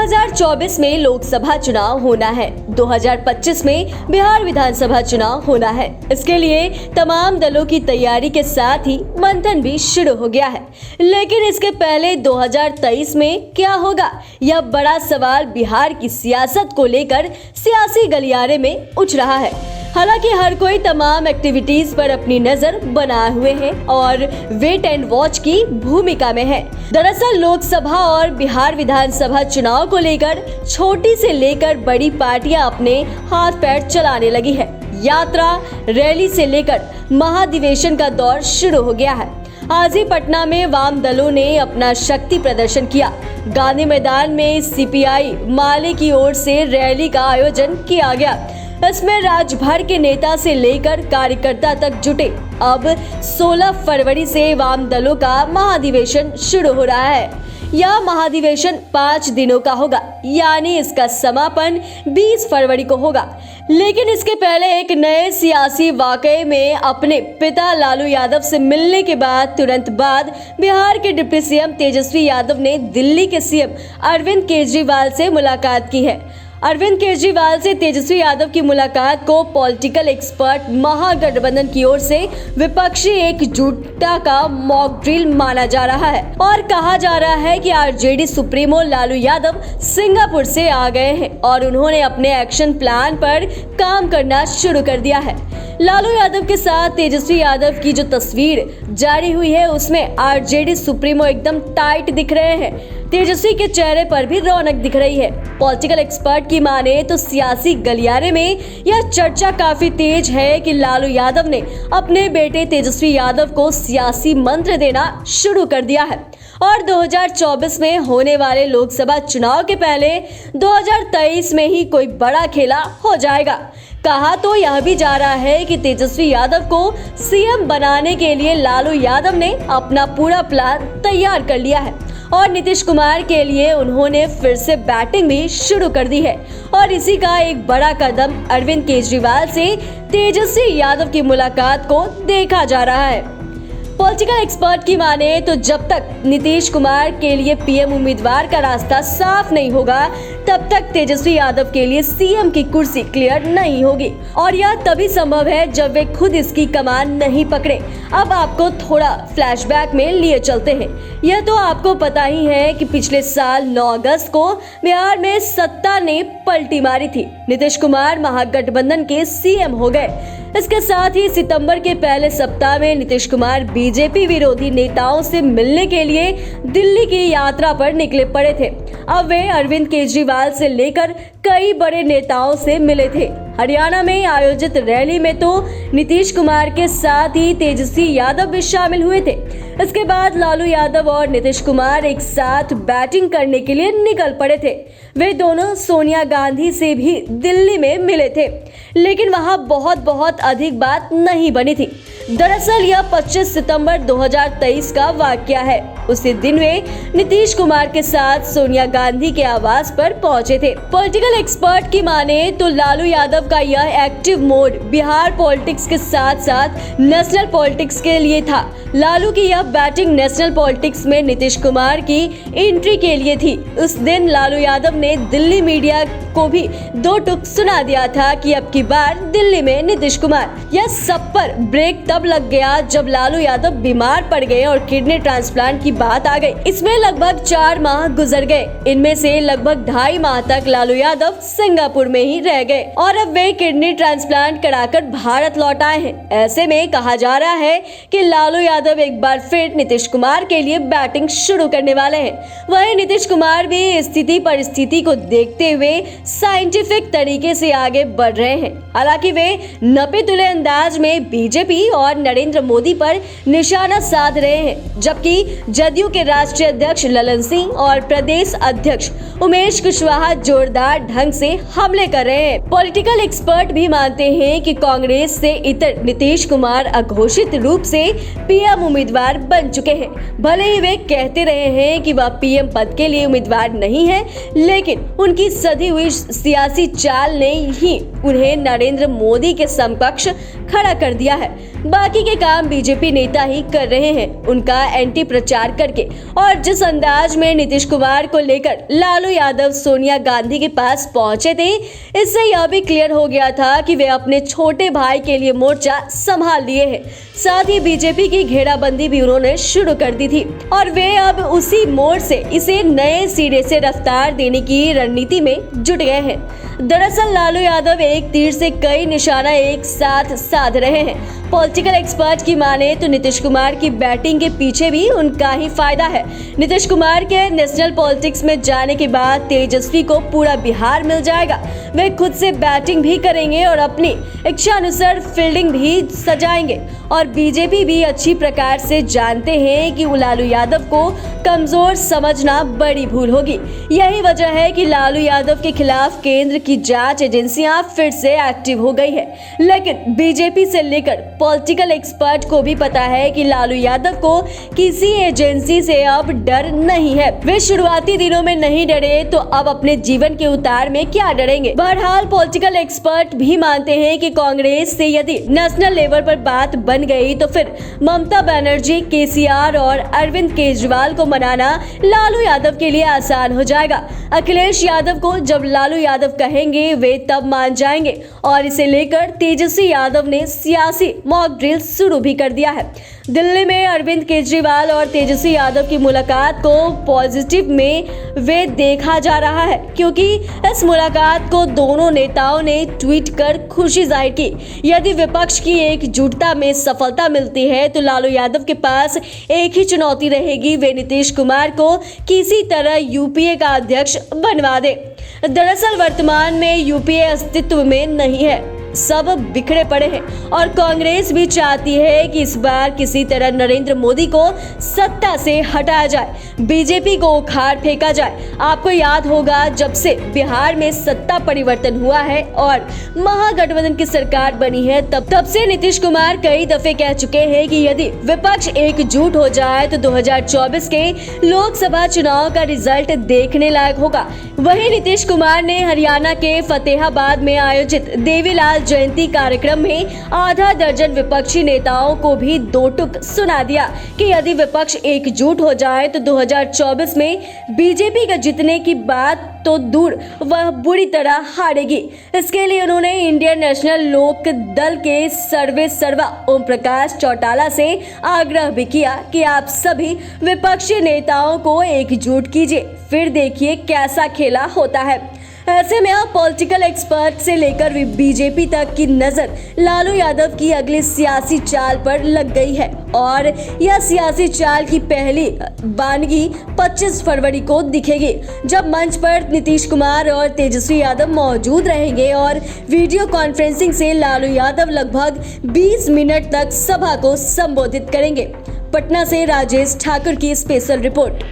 2024 में लोकसभा चुनाव होना है, 2025 में बिहार विधानसभा चुनाव होना है। इसके लिए तमाम दलों की तैयारी के साथ ही मंथन भी शुरू हो गया है। लेकिन इसके पहले 2023 में क्या होगा, यह बड़ा सवाल बिहार की सियासत को लेकर सियासी गलियारे में उठ रहा है। हालांकि हर कोई तमाम एक्टिविटीज पर अपनी नजर बनाए हुए है और वेट एंड वॉच की भूमिका में है। दरअसल लोकसभा और बिहार विधानसभा चुनाव को लेकर छोटी से लेकर बड़ी पार्टियां अपने हाथ पैर चलाने लगी है। यात्रा, रैली से लेकर महाधिवेशन का दौर शुरू हो गया है। आज ही पटना में वाम दलों ने अपना शक्ति प्रदर्शन किया। गांधी मैदान में सीपीआई माले की ओर से रैली का आयोजन किया गया। इसमें राज्य भर के नेता से लेकर कार्यकर्ता तक जुटे। अब 16 फरवरी से वाम दलों का महाधिवेशन शुरू हो रहा है। यह महाधिवेशन 5 दिनों का होगा, यानी इसका समापन 20 फरवरी को होगा। लेकिन इसके पहले एक नए सियासी वाकये में अपने पिता लालू यादव से मिलने के बाद तुरंत बाद बिहार के डिप्टी सीएम तेजस्वी यादव ने दिल्ली के सीएम अरविंद केजरीवाल से मुलाकात की है। अरविंद केजरीवाल से तेजस्वी यादव की मुलाकात को पॉलिटिकल एक्सपर्ट महागठबंधन की ओर से विपक्षी एकजुटता का मॉक ड्रिल माना जा रहा है और कहा जा रहा है कि RJD supremo Lalu Yadav Singapore से आ गए हैं और उन्होंने अपने एक्शन प्लान पर काम करना शुरू कर दिया है। लालू यादव के साथ तेजस्वी यादव की जो तस्वीर जारी हुई है उसमें आरजेडी सुप्रीमो एकदम टाइट दिख रहे हैं। तेजस्वी के चेहरे पर भी रौनक दिख रही है। पॉलिटिकल एक्सपर्ट की माने तो सियासी गलियारे में यह चर्चा काफी तेज है कि लालू यादव ने अपने बेटे तेजस्वी यादव को सियासी मंत्र देना शुरू कर दिया है और 2024 में होने वाले लोकसभा चुनाव के पहले 2023 में ही कोई बड़ा खेला हो जाएगा। कहा तो यह भी जा रहा है कि तेजस्वी यादव को सीएम बनाने के लिए लालू यादव ने अपना पूरा प्लान तैयार कर लिया है और नीतीश कुमार के लिए उन्होंने फिर से बैटिंग भी शुरू कर दी है और इसी का एक बड़ा कदम अरविंद केजरीवाल से तेजस्वी यादव की मुलाकात को देखा जा रहा है। पॉलिटिकल एक्सपर्ट की माने तो जब तक नीतीश कुमार के लिए पीएम उम्मीदवार का रास्ता साफ नहीं होगा तब तक तेजस्वी यादव के लिए सीएम की कुर्सी क्लियर नहीं होगी और यह तभी संभव है जब वे खुद इसकी कमान नहीं पकड़े। अब आपको थोड़ा फ्लैशबैक में लिए चलते हैं। यह तो आपको पता ही है कि पिछले साल 9 अगस्त को बिहार में सत्ता ने पलटी मारी थी। नीतीश कुमार महागठबंधन के सीएम हो गए। इसके साथ ही सितंबर के पहले सप्ताह में नीतीश कुमार बीजेपी विरोधी नेताओं से मिलने के लिए दिल्ली की यात्रा पर निकले पड़े थे। अब वे अरविंद केजरीवाल से लेकर कई बड़े नेताओं से मिले थे। हरियाणा में आयोजित रैली में तो नीतीश कुमार के साथ ही तेजस्वी यादव भी शामिल हुए थे। इसके बाद लालू यादव और नीतीश कुमार एक साथ बैटिंग करने के लिए निकल पड़े थे। वे दोनों सोनिया गांधी से भी दिल्ली में मिले थे, लेकिन वहां बहुत अधिक बात नहीं बनी थी। दरअसल यह 25 सितंबर 2023 का वाकया है। उसी दिन वे नीतीश कुमार के साथ सोनिया गांधी के आवास पर पहुंचे थे। पॉलिटिकल एक्सपर्ट की माने तो लालू यादव का यह एक्टिव मोड बिहार पॉलिटिक्स के साथ साथ नेशनल पॉलिटिक्स के लिए था। लालू की यह बैटिंग नेशनल पॉलिटिक्स में नीतीश कुमार की एंट्री के लिए थी। उस दिन लालू यादव ने दिल्ली मीडिया को भी 2 टूक सुना दिया था कि अब की बार दिल्ली में नीतीश कुमार। यह सब पर ब्रेक तब लग गया जब लालू यादव बीमार पड़ गए और किडनी ट्रांसप्लांट की बात आ गई। इसमें लगभग 4 माह गुजर गए। इनमें से लगभग 2.5 माह तक लालू यादव सिंगापुर में ही रह गए और अब वे किडनी ट्रांसप्लांट कराकर भारत लौट आए हैं। ऐसे में कहा जा रहा है कि लालू यादव एक बार फिर नीतीश कुमार के लिए बैटिंग शुरू करने वाले हैं। वहीं नीतीश कुमार भी स्थिति परिस्थिति को देखते हुए साइंटिफिक तरीके से आगे बढ़ रहे हैं। हालांकि वे नपे तुले अंदाज में बीजेपी और नरेंद्र मोदी पर निशाना साध रहे हैं, जबकि जदयू के राष्ट्रीय अध्यक्ष ललन सिंह और प्रदेश अध्यक्ष उमेश कुशवाहा जोरदार ढंग से हमले कर रहे हैं। पॉलिटिकल एक्सपर्ट भी मानते हैं कि कांग्रेस से इतर नीतीश कुमार अघोषित रूप से पीएम उम्मीदवार बन चुके हैं। भले ही वे कहते रहे हैं कि वह पीएम पद के लिए उम्मीदवार नहीं है, लेकिन लेकिन उनकी सधी हुई सियासी चाल ने ही उन्हें नरेंद्र मोदी के समकक्ष खड़ा कर दिया है। बाकी के काम बीजेपी नेता ही कर रहे हैं, उनका एंटी प्रचार करके। और जिस अंदाज में नीतीश कुमार को लेकर लालू यादव सोनिया गांधी के पास पहुंचे थे, इससे यह भी क्लियर हो गया था कि वे अपने छोटे भाई के लिए मोर्चा संभाल लिए हैं। साथ ही बीजेपी की घेराबंदी भी उन्होंने शुरू कर दी थी और वे अब उसी मोड़ से इसे नए सिरे से रफ्तार देने की रणनीति में जुट गए हैं। दरअसल लालू यादव एक तीर से कई निशाना एक साथ साध रहे हैं। पॉलिटिकल एक्सपर्ट की माने तो नीतीश कुमार की बैटिंग के पीछे भी उनका ही फायदा है। नीतीश कुमार के नेशनल पॉलिटिक्स में जाने के बाद तेजस्वी को पूरा बिहार मिल जाएगा। वे खुद से बैटिंग भी करेंगे और अपनी इच्छा अनुसार फील्डिंग भी सजाएंगे। और बीजेपी भी अच्छी प्रकार से जानते हैं कि लालू यादव को कमजोर समझना बड़ी भूल होगी। यही वजह है कि लालू यादव के खिलाफ केंद्र की जांच एजेंसियां फिर से एक्टिव हो गई है। लेकिन बीजेपी से लेकर पॉलिटिकल एक्सपर्ट को भी पता है कि लालू यादव को किसी एजेंसी से अब डर नहीं है। वे शुरुआती दिनों में नहीं डरे तो अब अपने जीवन के उतार में क्या डरेंगे। बहरहाल पॉलिटिकल एक्सपर्ट भी मानते हैं कि कांग्रेस से यदि नेशनल लेवल पर बात बन गई तो फिर ममता बनर्जी, केसीआर और अरविंद केजरीवाल को मनाना लालू यादव के लिए आसान हो जाएगा। अखिलेश यादव को जब लालू यादव कहेंगे वे तब मान जाएंगे और इसे लेकर तेजस्वी यादव ने सियासी मॉक ड्रिल शुरू भी कर दिया है। दिल्ली में अरविंद केजरीवाल और तेजस्वी यादव की मुलाकात को पॉजिटिव में वे देखा जा रहा है, क्योंकि इस मुलाकात को दोनों नेताओं ने ट्वीट कर खुशी जाहिर की। यदि विपक्ष की एकजुटता में सफलता मिलती है तो लालू यादव के पास एक ही चुनौती रहेगी, वे नीतीश कुमार को किसी तरह यूपीए का अध्यक्ष बनवा दे। दरअसल वर्तमान में यूपीए अस्तित्व में नहीं है, सब बिखरे पड़े हैं और कांग्रेस भी चाहती है कि इस बार किसी तरह नरेंद्र मोदी को सत्ता से हटाया जाए, बीजेपी को उखाड़ फेंका जाए। आपको याद होगा जब से बिहार में सत्ता परिवर्तन हुआ है और महागठबंधन की सरकार बनी है, तब से नीतीश कुमार कई दफे कह चुके हैं कि यदि विपक्ष एकजुट हो जाए तो 2024 के लोकसभा चुनाव का रिजल्ट देखने लायक होगा। वहीं नीतीश कुमार ने हरियाणा के फतेहाबाद में आयोजित देवीलाल जयंती कार्यक्रम में आधा दर्जन विपक्षी नेताओं को भी दो टुक सुना दिया कि यदि विपक्ष एकजुट हो जाए तो 2024 में बीजेपी का जीतने की बात तो दूर, वह बुरी तरह हारेगी। इसके लिए उन्होंने इंडियन नेशनल लोक दल के सर्वेसर्वा ओम प्रकाश चौटाला से आग्रह भी किया कि आप सभी विपक्षी नेताओं को एकजुट कीजिए, फिर देखिए कैसा खेला होता है। ऐसे में अब पॉलिटिकल एक्सपर्ट से लेकर बीजेपी तक की नजर लालू यादव की अगली सियासी चाल पर लग गई है और यह सियासी चाल की पहली बानगी 25 फरवरी को दिखेगी, जब मंच पर नीतीश कुमार और तेजस्वी यादव मौजूद रहेंगे और वीडियो कॉन्फ्रेंसिंग से लालू यादव लगभग 20 मिनट तक सभा को संबोधित करेंगे। पटना से राजेश ठाकुर की स्पेशल रिपोर्ट।